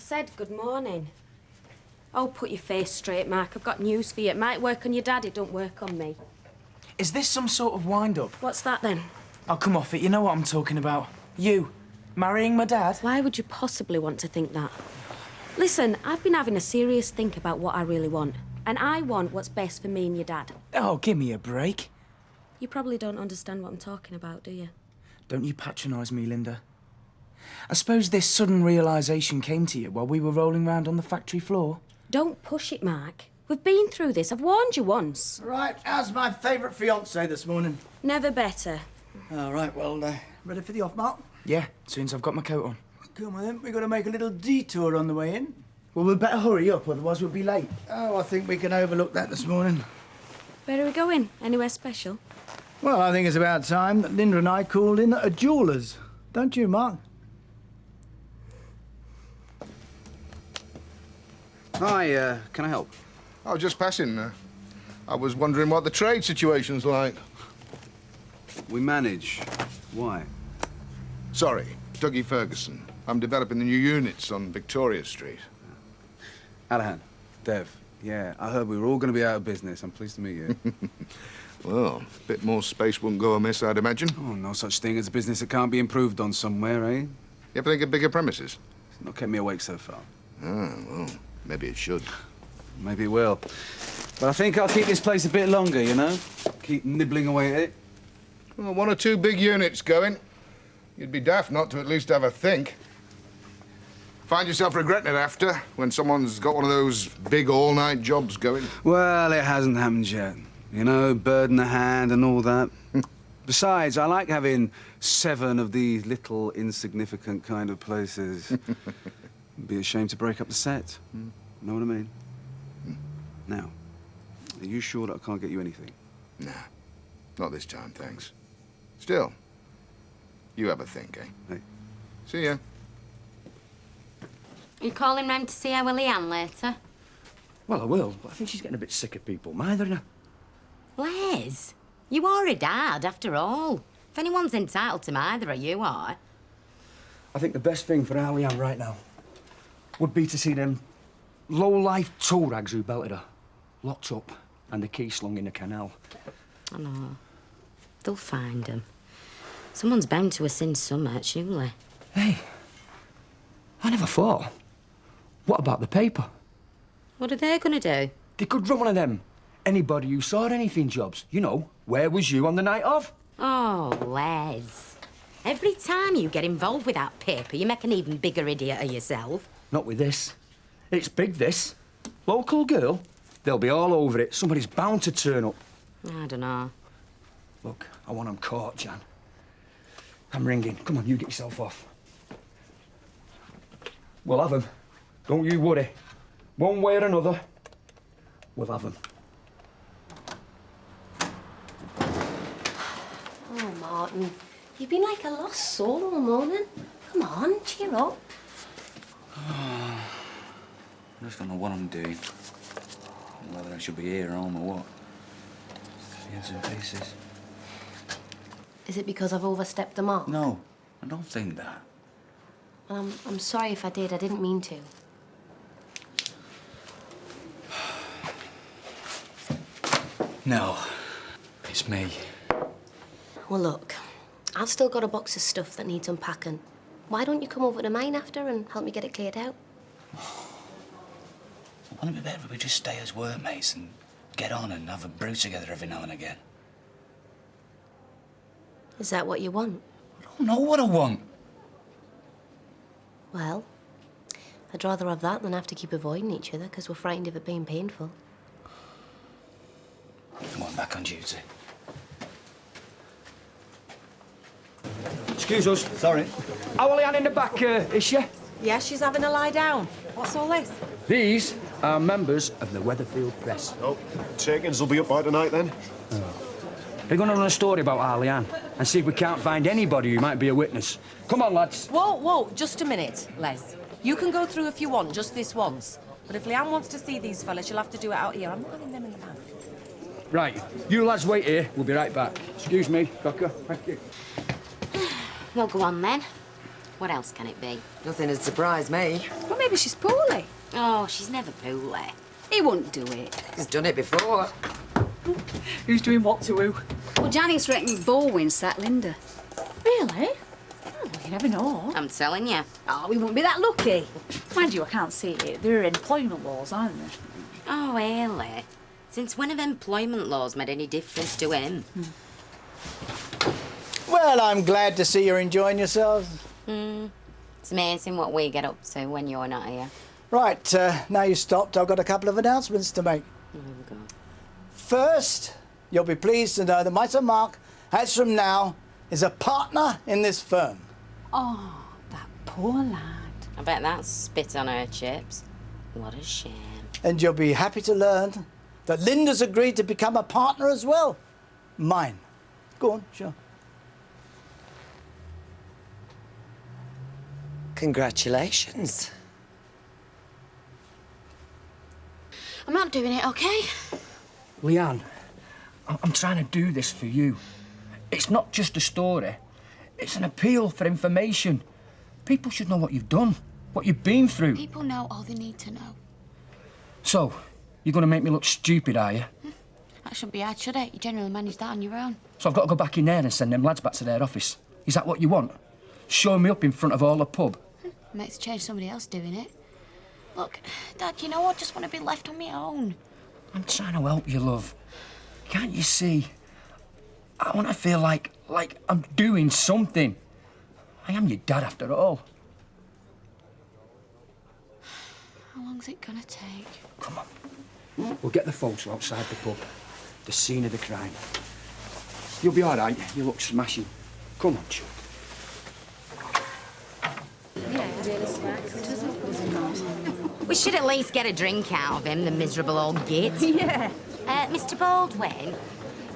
said good morning. Oh, put your face straight, Mark. I've got news for you. It might work on your dad, it don't work on me. Is this some sort of wind-up? What's that, then? Oh, come off it. You know what I'm talking about. You, marrying my dad? Why would you possibly want to think that? Listen, I've been having a serious think about what I really want. And I want what's best for me and your dad. Oh, give me a break. You probably don't understand what I'm talking about, do you? Don't you patronise me, Linda. I suppose this sudden realisation came to you while we were rolling round on the factory floor? Don't push it, Mark. We've been through this. I've warned you once. Right, how's my favourite fiancé this morning? Never better. All right, well, ready for the off, Mark? Yeah, as soon as I've got my coat on. Come on then, we've got to make a little detour on the way in. Well, we'd better hurry up, otherwise we'll be late. Oh, I think we can overlook that this morning. Where are we going? Anywhere special? Well, I think it's about time that Linda and I called in at a jeweller's. Don't you, Mark? Hi, can I help? I was just passing. I was wondering what the trade situation's like. We manage. Why? Sorry, Dougie Ferguson. I'm developing the new units on Victoria Street. Alahan, Dev. Yeah, I heard we were all going to be out of business. I'm pleased to meet you. Well, a bit more space wouldn't go amiss, I'd imagine. Oh, no such thing as a business that can't be improved on somewhere, eh? You ever think of bigger premises? It's not kept me awake so far. Ah, well, maybe it should. Maybe it will. But I think I'll keep this place a bit longer, you know? Keep nibbling away at it. Well, 1 or 2 big units going. You'd be daft not to at least have a think. Find yourself regretting it after, when someone's got one of those big all-night jobs going. Well, it hasn't happened yet. You know, bird in the hand and all that. Besides, I like having 7 of these little, insignificant kind of places. It'd be a shame to break up the set. Know what I mean? Now, are you sure that I can't get you anything? Nah, not this time, thanks. Still, you have a think, eh? Hey. See ya. Are you calling round to see how Leanne later? Well, I will, but I think she's getting a bit sick of people mithering her. Les, you are a dad, after all. If anyone's entitled to either of you are. I think the best thing for Alianne right now would be to see them low-life tow rags who belted her locked up and the key slung in the canal. I know. They'll find them. Someone's bound to have sinned somewhere, surely. Hey, I never thought. What about the paper? What are they going to do? They could run one of them. Anybody who saw anything jobs. You know, where was you on the night of? Oh, Les. Every time you get involved with that paper, you make an even bigger idiot of yourself. Not with this. It's big, this. Local girl. They'll be all over it. Somebody's bound to turn up. I don't know. Look, I want them caught, Jan. I'm ringing. Come on, you get yourself off. We'll have them. Don't you worry. One way or another, we'll have them. Oh, Martin, you've been like a lost soul all morning. Come on, cheer up. I just don't know what I'm doing. Whether I should be here or home or what. Bits and pieces. Is it because I've overstepped the mark? No, I don't think that. Well, I'm sorry if I did. I didn't mean to. No, it's me. Well, look, I've still got a box of stuff that needs unpacking. Why don't you come over to mine after and help me get it cleared out? Wouldn't it be better if we just stay as workmates and get on and have a brew together every now and again? Is that what you want? I don't know what I want. Well, I'd rather have that than have to keep avoiding each other because we're frightened of it being painful. Come on, back on duty. Excuse us. Sorry. How are Leanne in the back, is she? Yeah, she's having a lie down. What's all this? These are members of the Weatherfield Press. Oh, takings will be up by tonight, then? They're going to run a story about Leanne and see if we can't find anybody who might be a witness. Come on, lads. Whoa, just a minute, Les. You can go through if you want, just this once. But if Leanne wants to see these fellas, she'll have to do it out here. I'm not having them in the back. Right, you lads wait here. We'll be right back. Excuse me, Doctor. Thank you. Well, go on then. What else can it be? Nothing would surprise me. Well, maybe she's poorly. Oh, she's never poorly. He wouldn't do it. He's done it before. Who's doing what to who? Well, Janice reckons Baldwin's that Linda. Really? Oh, you never know. I'm telling you. Oh, we wouldn't be that lucky. Mind you, I can't see it. There are employment laws, aren't there? Oh, really? Since when have employment laws made any difference to him? Well, I'm glad to see you're enjoying yourselves. It's amazing what we get up to when you're not here. Right, now you stopped, I've got a couple of announcements to make. Oh, God. First, you'll be pleased to know that my son Mark, as from now, is a partner in this firm. Oh, that poor lad. I bet that's spit on her chips. What a shame. And you'll be happy to learn that Linda's agreed to become a partner as well. Mine. Go on, sure. Congratulations. I'm not doing it, okay? Leanne, I'm trying to do this for you. It's not just a story. It's an appeal for information. People should know what you've done, what you've been through. People know all they need to know. So, you're going to make me look stupid, are you? That shouldn't be hard, should it? You generally manage that on your own. So I've got to go back in there and send them lads back to their office. Is that what you want? Show me up in front of all the pub? Makes a change somebody else doing it. Look, Dad, you know I just want to be left on my own. I'm trying to help you, love. Can't you see? I want to feel like I'm doing something. I am your dad, after all. How long's it gonna take? Come on. We'll get the photo outside the pub. The scene of the crime. You'll be all right. You look smashing. Come on, Chuck. We should at least get a drink out of him, the miserable old git. Yeah. Mr. Baldwin,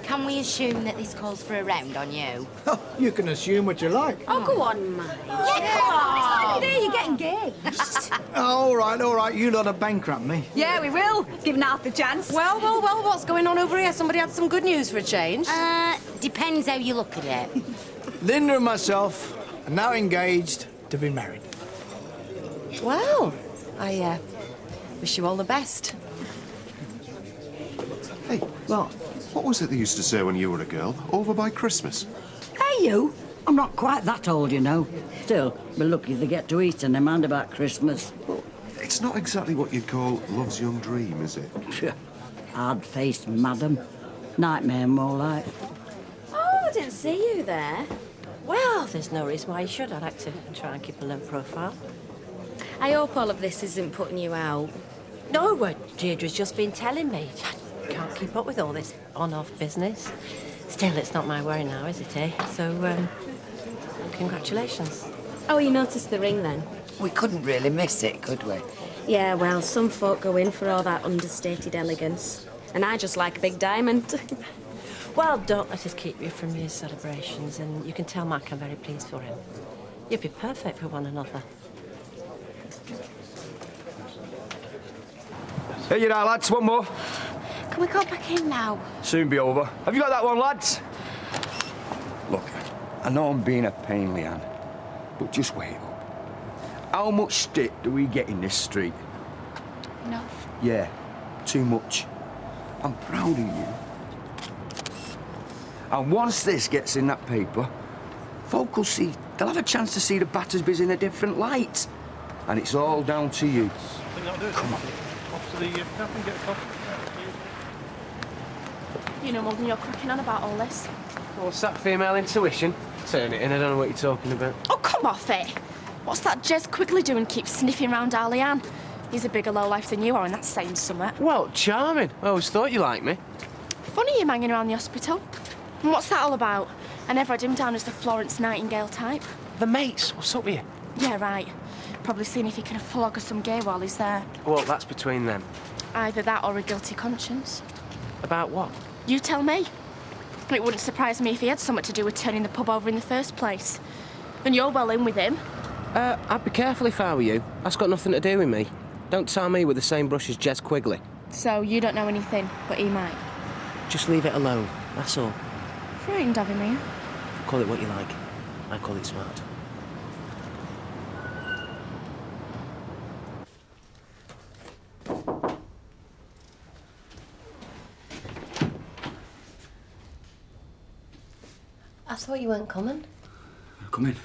can we assume that this calls for a round on you? Oh, you can assume what you like. Oh, go on, Mike. Yeah, come on. It's you're getting engaged. All right. You lot are bankrupt me. Yeah, we will. Give Nath a chance. Well, what's going on over here? Somebody had some good news for a change. Depends how you look at it. Linda and myself are now engaged to be married. Well, I wish you all the best. Hey, Mark, what was it they used to say when you were a girl? Over by Christmas? Hey, you! I'm not quite that old, you know. Still, we're lucky they get to eat and demand about Christmas. Well, it's not exactly what you'd call love's young dream, is it? Hard-faced madam. Nightmare, more like. Oh, I didn't see you there. Well, there's no reason why you should. I like to try and keep a low profile. I hope all of this isn't putting you out. No, Deirdre's just been telling me. I can't keep up with all this on-off business. Still, it's not my worry now, is it, eh? So, congratulations. Oh, you noticed the ring then? We couldn't really miss it, could we? Yeah, well, some folk go in for all that understated elegance. And I just like a big diamond. Well, don't let us keep you from your celebrations, and you can tell Mark I'm very pleased for him. You'd be perfect for one another. Here you are, lads. One more. Can we go back in now? Soon be over. Have you got that one, lads? Look, I know I'm being a pain, Leanne, but just wait up. How much stick do we get in this street? Enough. Yeah, too much. I'm proud of you. And once this gets in that paper, folk will see, they'll have a chance to see the Battersbys in a different light. And it's all down to you. Come on. Off to the tap and get a coffee. You know more than you're cracking on about all this. What's that female intuition? Turn it in, I don't know what you're talking about. Oh, come off it. What's that Jez Quigley doing keeps sniffing round Arlianne? He's a bigger lowlife than you are, and that's saying something. Well, charming. I always thought you liked me. Funny him hanging around the hospital. And what's that all about? I never had him down as the Florence Nightingale type. The mates, what's up with you? Yeah, right. Probably seeing if he can flog us some gay while he's there. Well, that's between them. Either that or a guilty conscience. About what? You tell me. It wouldn't surprise me if he had something to do with turning the pub over in the first place. And you're well in with him. I'd be careful if I were you. That's got nothing to do with me. Don't tar me with the same brush as Jez Quigley. So you don't know anything, but he might. Just leave it alone, that's all. Frightened of him, are you? Call it what you like. I call it smart. I thought you weren't coming. Come in.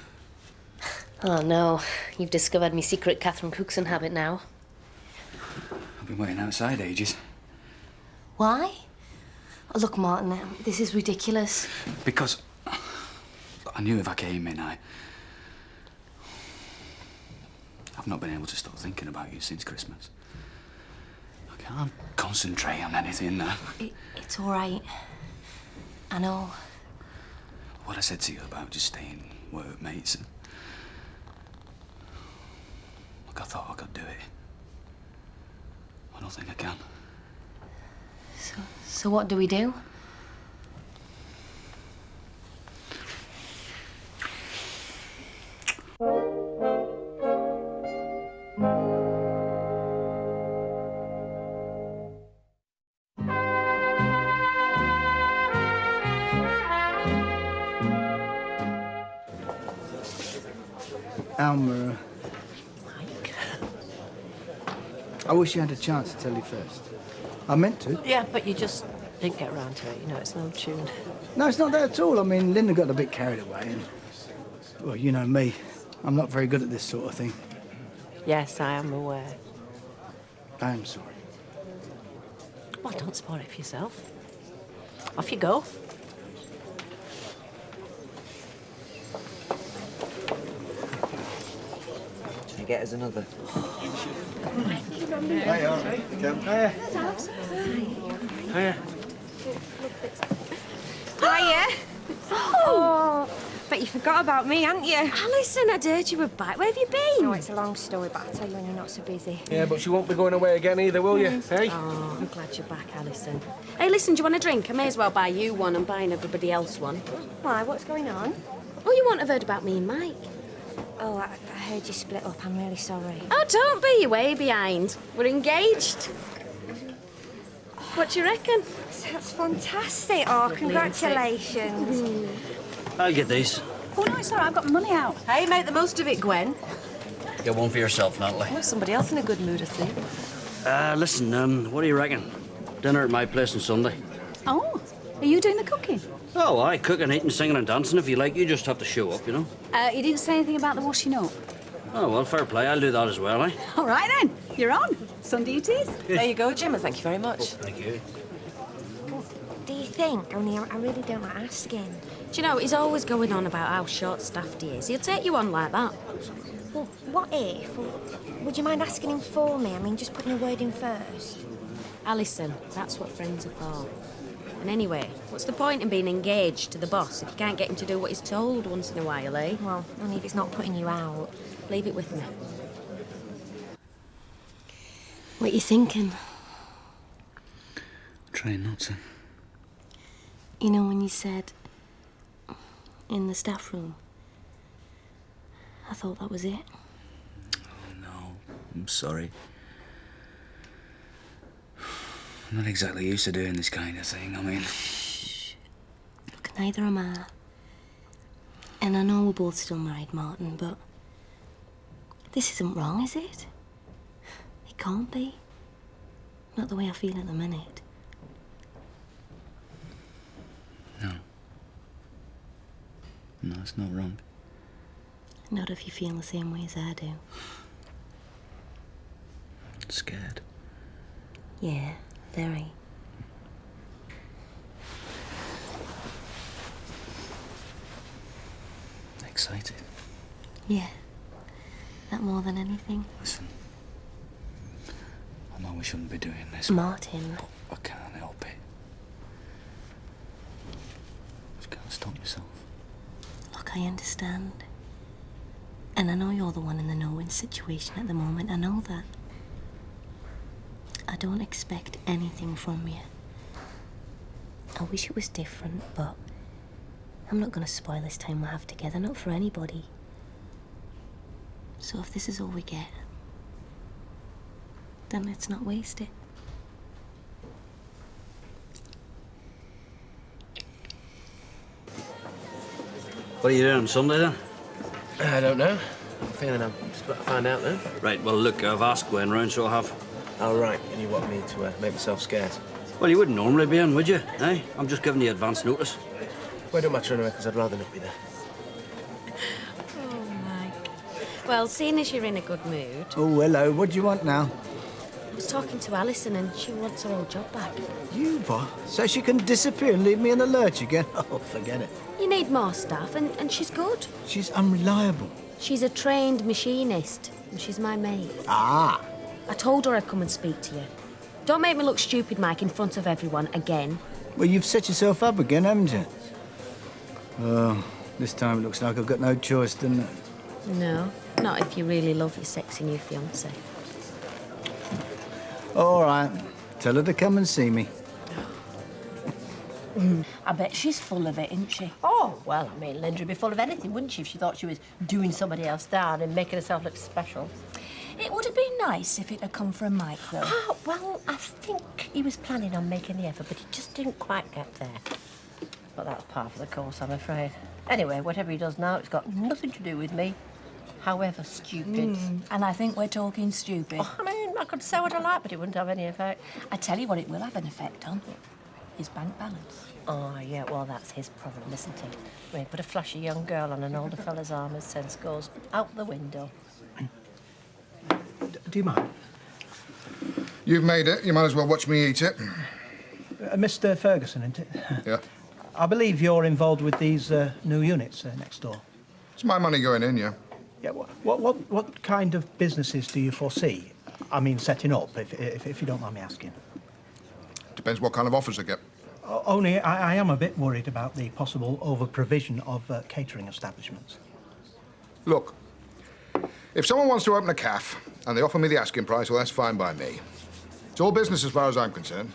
Oh, no. You've discovered my secret Catherine Cookson habit now. I've been waiting outside ages. Why? Oh, look, Martin, this is ridiculous. Because I knew if I came in, I've not been able to stop thinking about you since Christmas. I can't concentrate on anything now. It's all right. I know. What I said to you about just staying workmates. Look, I thought I could do it. I don't think I can. So what do we do? Alma, I wish you had a chance to tell you first. I meant to. Yeah, but you just didn't get around to it. You know, it's no tune. No, it's not that at all. I mean, Linda got a bit carried away and... Well, you know me. I'm not very good at this sort of thing. Yes, I am aware. I am sorry. Well, don't spoil it for yourself. Off you go. Can you get us another? Hiya. Hiya. Hiya. Hiya. Oh, bet you forgot about me, haven't you? Alison, I'd heard you were back. Where have you been? Oh, it's a long story, but I'll tell you when you're not so busy. Yeah, but you won't be going away again either, will you? Hey? Oh, I'm glad you're back, Alison. Hey, listen, do you want a drink? I may as well buy you one and buying everybody else one. Why, what's going on? Oh, you won't have heard about me and Mike. Oh, I heard you split up. I'm really sorry. Oh, don't be. You're way behind. We're engaged. What do you reckon? That's fantastic. Oh, congratulations. I'll get these. Oh, no, it's all right. I've got the money out. Hey, make the most of it, Gwen. Get one for yourself, Natalie. Well, somebody else in a good mood, I think. Listen, what do you reckon? Dinner at my place on Sunday. Oh, are you doing the cooking? Oh, I cooking, eating, singing and dancing. If you like, you just have to show up, you know? You didn't say anything about the washing up. Oh, well, fair play. I'll do that as well, eh? All right, then. You're on. Sunday it is. There you go, Jim, and thank you very much. Thank you. What do you think? Only I really don't like asking. Do you know, he's always going on about how short-staffed he is. He'll take you on like that. Well, what if? Would you mind asking him for me? I mean, just putting a word in first. Alison, that's what friends are for. And anyway, what's the point in being engaged to the boss if you can't get him to do what he's told once in a while, eh? Well, only if it's not putting you out. Leave it with me. What you thinking? Trying not to. You know when you said... in the staff room? I thought that was it. Oh, no. I'm sorry. I'm not exactly used to doing this kind of thing. I mean... Look, neither am I. And I know we're both still married, Martin, but... this isn't wrong, is it? It can't be. Not the way I feel at the minute. No. No, it's not wrong. Not if you feel the same way as I do. Scared. Yeah, very. Excited. Yeah. That more than anything. Listen. I know we shouldn't be doing this. Martin. But I can't help it. Just can't stop myself. Look, I understand. And I know you're the one in the know-win situation at the moment. I know that. I don't expect anything from you. I wish it was different, but I'm not going to spoil this time we have together, not for anybody. So if this is all we get, then let's not waste it. What are you doing on Sunday, then? I don't know. I'm feeling I'm just about to find out then. Right, well, look, I've asked Gwen round, so I have. Oh, right. And you want me to make myself scarce? Well, you wouldn't normally be in, would you? Eh? I'm just giving you advance notice. Well, it don't matter anyway, because I'd rather not be there. Oh, Mike. Well, seeing as you're in a good mood... Oh, hello. What do you want now? I was talking to Alison and she wants her old job back. You what? So she can disappear and leave me in the lurch again? Oh, forget it. You need more staff and she's good. She's unreliable. She's a trained machinist and she's my mate. Ah. I told her I'd come and speak to you. Don't make me look stupid, Mike, in front of everyone again. Well, you've set yourself up again, haven't you? Oh, this time it looks like I've got no choice, doesn't it? No, not if you really love your sexy new fiancé. All right. Tell her to come and see me. I bet she's full of it, isn't she? Oh, well, I mean, Linda would be full of anything, wouldn't she, if she thought she was doing somebody else down and making herself look special? It would have been nice if it had come from Mike, though. Oh, well, I think he was planning on making the effort, but he just didn't quite get there. But that's part of the course, I'm afraid. Anyway, whatever he does now, it's got nothing to do with me, however stupid. And I think we're talking stupid. Oh, I mean, I could say what I like, but it wouldn't have any effect. I tell you what it will have an effect on. His bank balance. Oh, yeah, well, that's his problem, isn't it? I mean, put a flashy young girl on an older fella's arm, his sense goes out the window. Do you mind? You've made it. You might as well watch me eat it. Mr. Ferguson, isn't it? Yeah. I believe you're involved with these new units next door. It's my money going in, yeah. Yeah. What kind of businesses do you foresee? I mean, setting up, if you don't mind me asking. Depends what kind of offers I get. Only I am a bit worried about the possible over-provision of catering establishments. Look, if someone wants to open a cafe and they offer me the asking price, well, that's fine by me. It's all business as far as I'm concerned.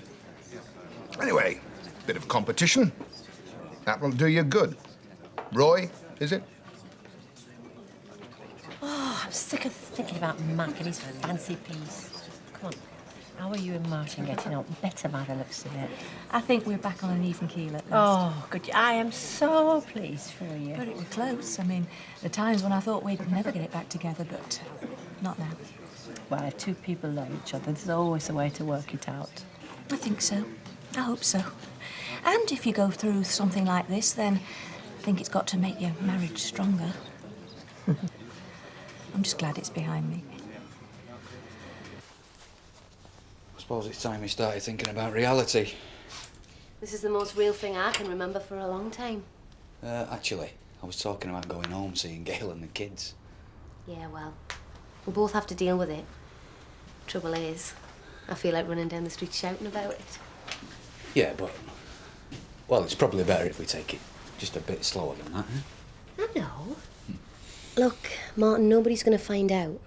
Anyway, bit of competition. That will do you good. Roy, is it? Oh, I'm sick of thinking about Mac and his fancy piece. Come on, how are you and Martin getting on? Better by the looks of it. I think we're back on an even keel at last. Oh, good. I am so pleased for you. But it was close. I mean, the times when I thought we'd never get it back together, but not now. Well, if two people love each other, there's always a way to work it out. I think so. I hope so. And if you go through something like this, then I think it's got to make your marriage stronger. I'm just glad it's behind me. I suppose it's time we started thinking about reality. This is the most real thing I can remember for a long time. Actually, I was talking about going home, seeing Gail and the kids. Yeah, well, we'll both have to deal with it. Trouble is, I feel like running down the street shouting about it. Yeah, but... Well, it's probably better if we take it just a bit slower than that, huh? I know. Look, Martin, nobody's going to find out.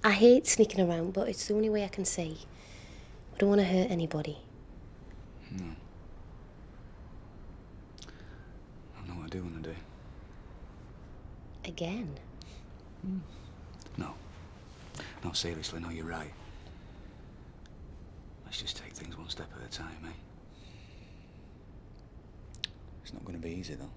I hate sneaking around, but it's the only way I can see. I don't want to hurt anybody. No. I know what I do want to do. Again? No. No, seriously, no, you're right. Let's just take things one step at a time, eh? It's not going to be easy, though.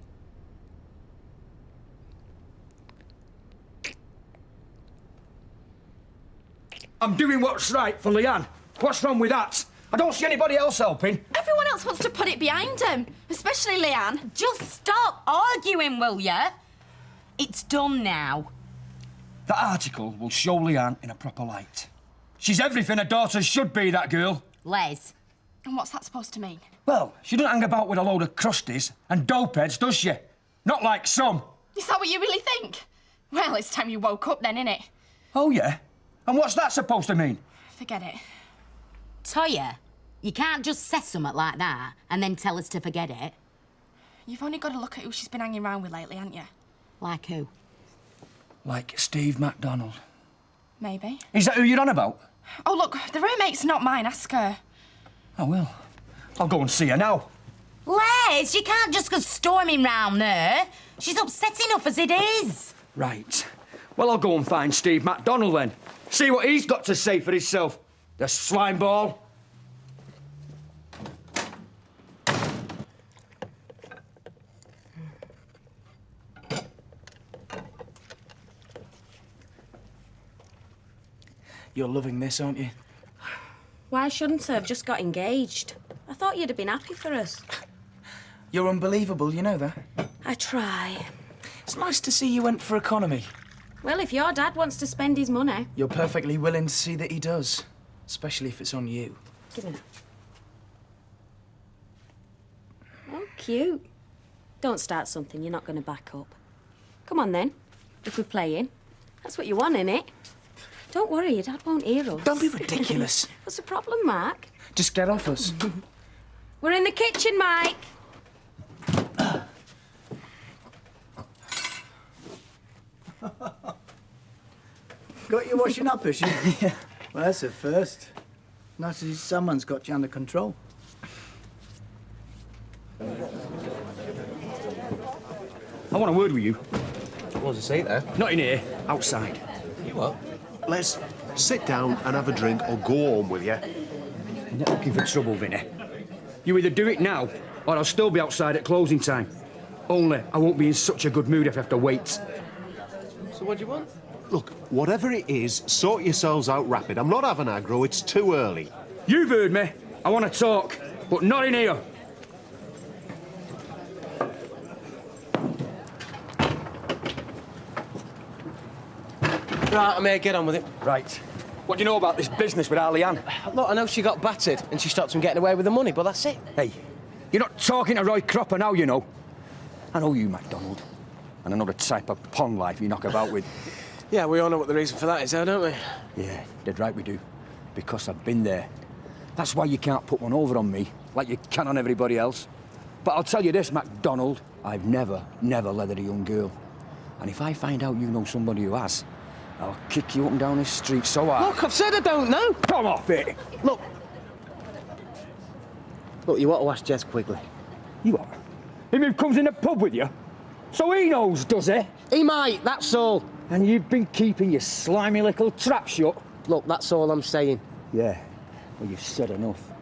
I'm doing what's right for Leanne. What's wrong with that? I don't see anybody else helping. Everyone else wants to put it behind him, especially Leanne. Just stop arguing, will ya? It's done now. That article will show Leanne in a proper light. She's everything a daughter should be, that girl. Les. And what's that supposed to mean? Well, she doesn't hang about with a load of crusties and dopeheads, does she? Not like some. Is that what you really think? Well, it's time you woke up then, innit? Oh, yeah? And what's that supposed to mean? Forget it. Toya, you can't just say something like that and then tell us to forget it. You've only got to look at who she's been hanging around with lately, haven't you? Like who? Like Steve MacDonald. Maybe. Is that who you're on about? Oh, look, the roommate's not mine. Ask her. Oh, well. I'll go and see her now. Les, you can't just go storming round there. She's upset enough as it is. Right. Well, I'll go and find Steve MacDonald then. See what he's got to say for himself. The slime ball. You're loving this, aren't you? Why shouldn't I? I've just got engaged. I thought you'd have been happy for us. You're unbelievable, you know that. I try. It's nice to see you went for economy. Well, if your dad wants to spend his money... You're perfectly willing to see that he does. Especially if it's on you. Give me that. Oh, cute. Don't start something you're not going to back up. Come on, then. If we're playing. That's what you want, innit? Don't worry, your dad won't hear us. Don't be ridiculous. What's the problem, Mark? Just get off us. We're in the kitchen, Mike. Got you washing up, is she? Yeah. Well, that's a first. Nice as someone's got you under control. I want a word with you. What does it say there? Not in here, outside. You what? Les, sit down and have a drink or go home with you. I'm not looking for trouble, Vinny. You either do it now, or I'll still be outside at closing time. Only I won't be in such a good mood if I have to wait. So what do you want? Look, whatever it is, sort yourselves out rapid. I'm not having aggro, it's too early. You've heard me. I want to talk, but not in here. Right, I'm here, get on with it. Right. What do you know about this business with Leanne? Look, I know she got battered and she stopped him getting away with the money, but that's it. Hey, you're not talking to Roy Cropper now, you know. I know you, MacDonald. And I know the type of pond life you knock about with. Yeah, we all know what the reason for that is, though, don't we? Yeah, dead right we do. Because I've been there. That's why you can't put one over on me, like you can on everybody else. But I'll tell you this, MacDonald, I've never leathered a young girl. And if I find out you know somebody who has, I'll kick you up and down this street so hard. Look, I've said I don't know. Come off it. Look, you want to ask Jez Quigley. You what? Him who comes in the pub with you? So he knows, does he? He might, that's all. And you've been keeping your slimy little trap shut? Look, that's all I'm saying. Yeah, well, you've said enough.